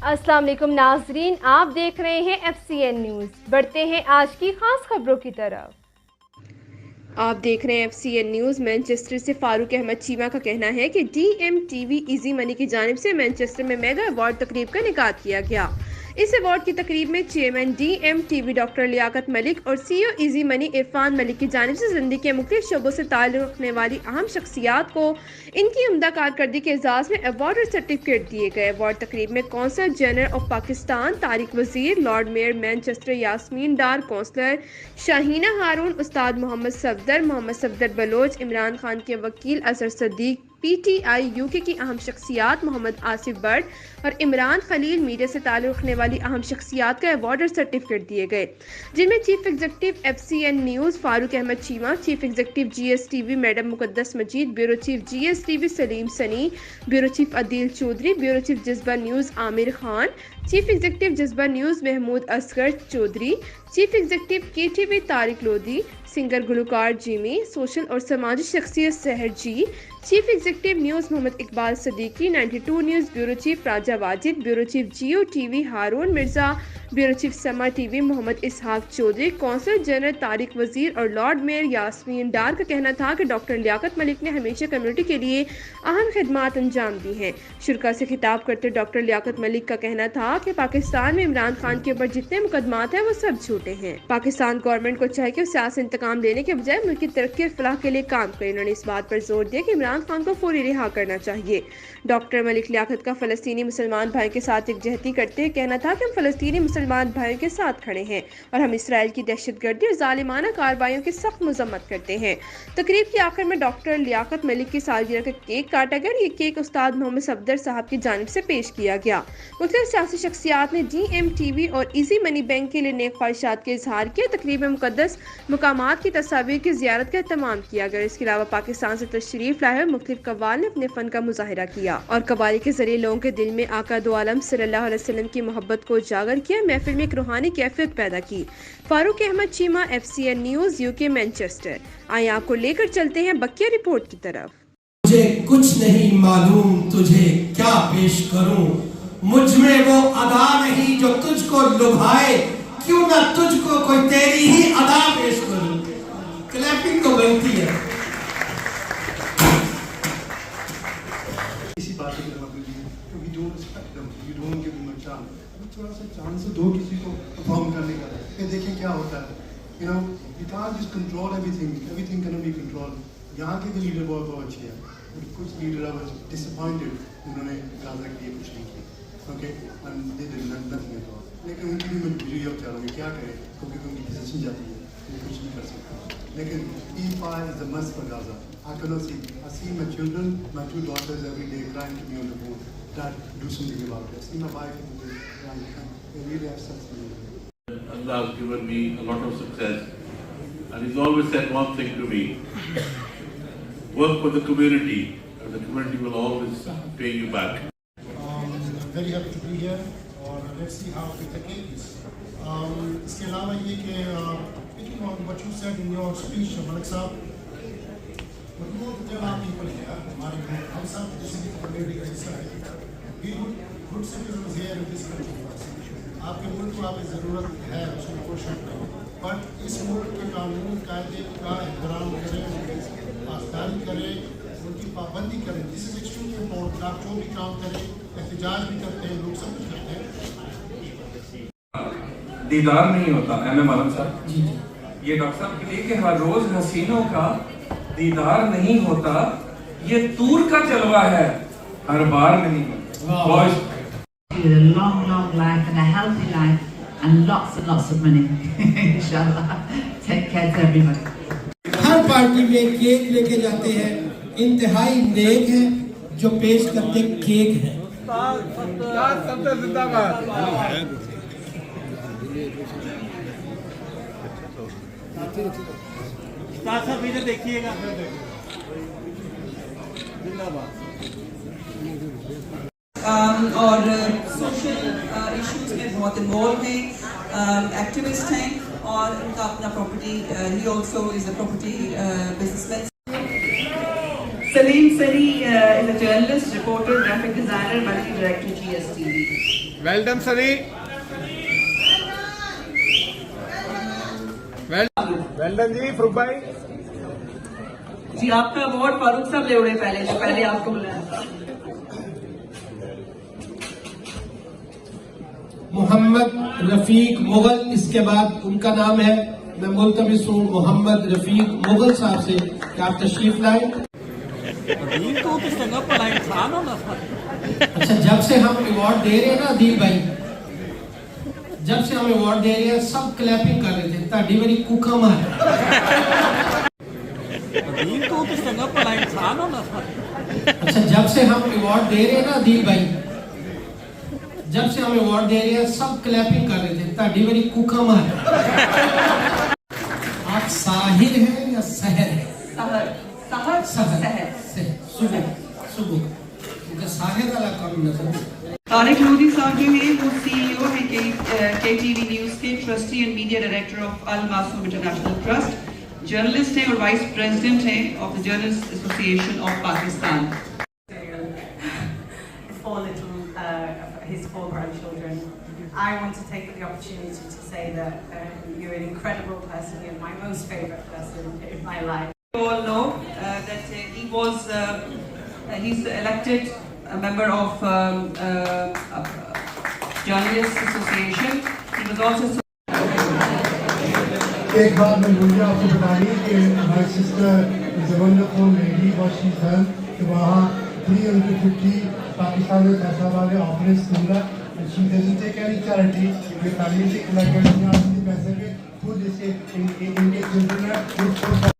अस्सलाम वालेकुम नाजरीन, आप देख रहे हैं FCN न्यूज़। बढ़ते हैं आज की खास खबरों की तरफ। आप देख रहे हैं FCN न्यूज़। मैनचेस्टर से फारूक अहमद चीमा का कहना है कि DMTV इजी मनी की जानिब से मैनचेस्टर में मेगा अवार्ड तकरीब का इनेकाद किया गया। इस अवार्ड की तकरीब में chairman DMTV doctor Liaquat Malik और CEO easy money Irfan Malik की जानिब से ज़िंदगी के मुख्तलिफ शोबों से ताल्लुक़ रखने वाली अहम शख्सियात को इनकी उम्दा कारकर्दगी के एजाज़ में अवार्ड और सर्टिफिकेट दिए गए। अवार्ड तकरीब में consul general of Pakistan Tariq वजीर, लॉर्ड मेयर मैनचेस्टर यास्मीन डार, कौंसलर शाहीना हारून, उस्ताद मोहम्मद सफदर बलोच, इमरान खान के वकील अजहर सदीक, PTI UK की अहम शख्सियात मोहम्मद आसिफ बट और इमरान खलील, मीडिया से ताल्लुक़ रखने वाली अहम शख्सियात का अवार्ड और सर्टिफिकेट दिए गए, जिनमें chief executive FCN news Farooq Ahmed Cheema, chief executive GSTV madam Muqaddas Majeed, bureau chief GSTV Saleem Sunny, bureau chief Adeel Chaudhry, bureau chief Jazba news Aamir Khan, chief executive Jazba news Mahmood Asghar Chaudhry, chief executive KTV Tariq Lodhi, singer Gulkar Jimmy, social और समाजी शख्सियत Sehar ji, chief executive news Muhammad Iqbal Siddiqui, 92 news bureau chief Raja Wajid, bureau chief GO TV हारून Mirza, bureau chief समा TV Mohammad इसहाक Chaudhary, consul general Tariq वजीर और Lord mayor Yasmin डार का कहना था कि डॉक्टर लियाकत मलिक ने हमेशा कम्युनिटी के लिए अहम खिदमात अंजाम दी हैं। शुरा से खिताब करते डॉक्टर लियाकत मलिक का कहना था कि पाकिस्तान में इमरान खान के ऊपर जितने मुकदमात हैं वो सब झूठे हैं। पाकिस्तान गवर्नमेंट को चाहिए कि सियासी इंतकाम लेने के बजाय मुल्क की तरक्की और फलाह के लिए काम करे। उन्होंने इस बात पर जोर दिया कि इमरान खान को फौरी रिहा करना चाहिए। डॉक्टर मलिक लियाकत का फ़लस्तीनी मुसलमान भाई के साथ एकजहती करते हुए कहना था कि हम फ़लस्तीनी मुसलमान भाइयों के साथ खड़े हैं और हम इसराइल की दहशतगर्दी और जालिमाना कार्रवाइयों की सख्त मजम्मत करते हैं। तकरीब के आखिर में डॉक्टर लियाकत मलिक की सालगिरह का केक काटा गया। ये केक उस्ताद मोहम्मद सफदर साहब की जानिब से पेश किया गया। मुख्तलिफ सियासी शख्सियात ने DMTV और इजी मनी बैंक के लिए नेक ख्वाहिशात के इजहार किया। तकरीब में मुकद्दस मकामात की तस्वीर की ज़ियारत का एहतमाम किया गया। इसके अलावा पाकिस्तान से तशरीफ लाए हुए मुख्तलिफ कव्वाल ने अपने फ़न का मुजाहिरा किया और कव्वाली के जरिए लोगों के दिल में आका दो आलम सल्लल्लाहु अलैहि वसल्लम की मोहब्बत को उजागर किया। महफिल में एक रूहानी कैफियत पैदा की। Farooq Ahmed Cheema, FCN news UK Manchester. आइए आपको लेकर चलते हैं बकिया रिपोर्ट की तरफ। मुझे कुछ नहीं मालूम तुझे क्या पेश करूं, मुझ में वो अदा नहीं जो तुझको लुभाए, क्यों ना तुझको कोई तेरी ही अदा पेश करूं। क्लैपिंग तो बनती है। इसी बात की तरफ क्योंकि जो you don't give him a chance, थोड़ा सा चांस दो किसी को परफॉर्म करने का, फिर देखें क्या होता है। You know you can't just control everything can be control. यहाँ के भी लीडर बहुत अच्छे हैं, कुछ लीडर आई वाज डिसअपॉइंटेड, उन्होंने गाजा के लिए कुछ नहीं किया, okay, and they did nothing at all. लेकिन उनकी भी मजबूरी अब चाहूँगी क्या करें, क्योंकि उनकी पोजीशन जाती है, वो कुछ नहीं कर सकता। लेकिन E5 is a must for Gaza. I cannot see. I see my children, my two daughters every day crying to me on the phone. Dad, do something about it. I see my wife every day crying. They really have such a need. Allah has given me a lot of success, and He's always said one thing to me: work for the community, and the community will always pay you back. I'm very happy to be here, and let's see how it takes. इसके अलावा ये कि picking on what you said in your speech, Malik साहब, जब आप people here, हमारे हम सब जैसे कि community का हिस्सा है, we good citizens here in this country. आपके मुल्क को आपकी ज़रूरत है, उसमें कोई शक नहीं, बट इस मुल्क के कानून कायदे का एहतराम करें, उनकी पासदारी करें, उनकी पाबंदी करें। This is extremely important. आप जो भी काम करें, एहतजाज भी करते हैं, लोग सब कुछ करते हैं। दीदार नहीं होता। MM आलम साहब, ये डॉक्टर साहब के लिए कि हर रोज हसीनों का दीदार नहीं होता, ये दूर का जलवा है, हर बार नहीं होता। A long life and a healthy life and lots of money. Inshallah. Take care to everyone. Her party में केक लेके जाते हैं, इंतहाई नेक है जो पेश करते केक है। देखिएगा और सोशल इश्यूज में बहुत इन्वॉल्व हैं, एक्टिविस्ट हैं और उनका अपना property, he also is a property businessman. Salim Sari is a journalist, reporter, graphic designer, multi-director GSTV. Well done, Sunny. Well done जी, फरूक भाई. जी आपका अवार्ड फारूक साहब ले उड़े पहले आपको बुलाया. मोहम्मद रफीक मुगल, इसके बाद उनका नाम है. मैं मुल्तमिस हूँ मोहम्मद रफीक मुगल साहब से कि आप तशरीफ लाएं. अच्छा, जब से हम अवार्ड दे रहे हैं ना दिल भाई, जब से हम अवार्ड दे रहे हैं सब क्लैपिंग कर रहे थे. ताड़ी मेरी कुका मार. अच्छा, जब से हम अवार्ड दे रहे हैं ना दिल भाई, जब से हम अवार्ड दे रहे हैं सब क्लैपिंग कर रहे थे. ताड़ी मेरी कुका मार. आप साहिर हैं या सहर हैं? सहर. सुबह क्योंकि साहिर वाला काम नजर. तारिक लोधी साहब जो है वो CEO है KTV न्यूज़ के, trustee and media director of Al Masoom international trust, journalist हैं और वाइस प्रेसिडेंट हैं of the journalist association of Pakistan. His 4 grandchildren. I want to take the opportunity to say that you're an incredible person. You're my most favorite person in my life. You all know that he was he's elected a member of Journalists Association. He was also. ایک بات میں بھول گیا آپ کو بتانی کہ my sister is a wonderful lady. What she's done کہ وہاں 350 پاکستان میں پیسہ والے آفرنس دوں and she doesn't take any charity. یہ تعلیم سے پیسے پہ خود اسے ان کے چلڈرن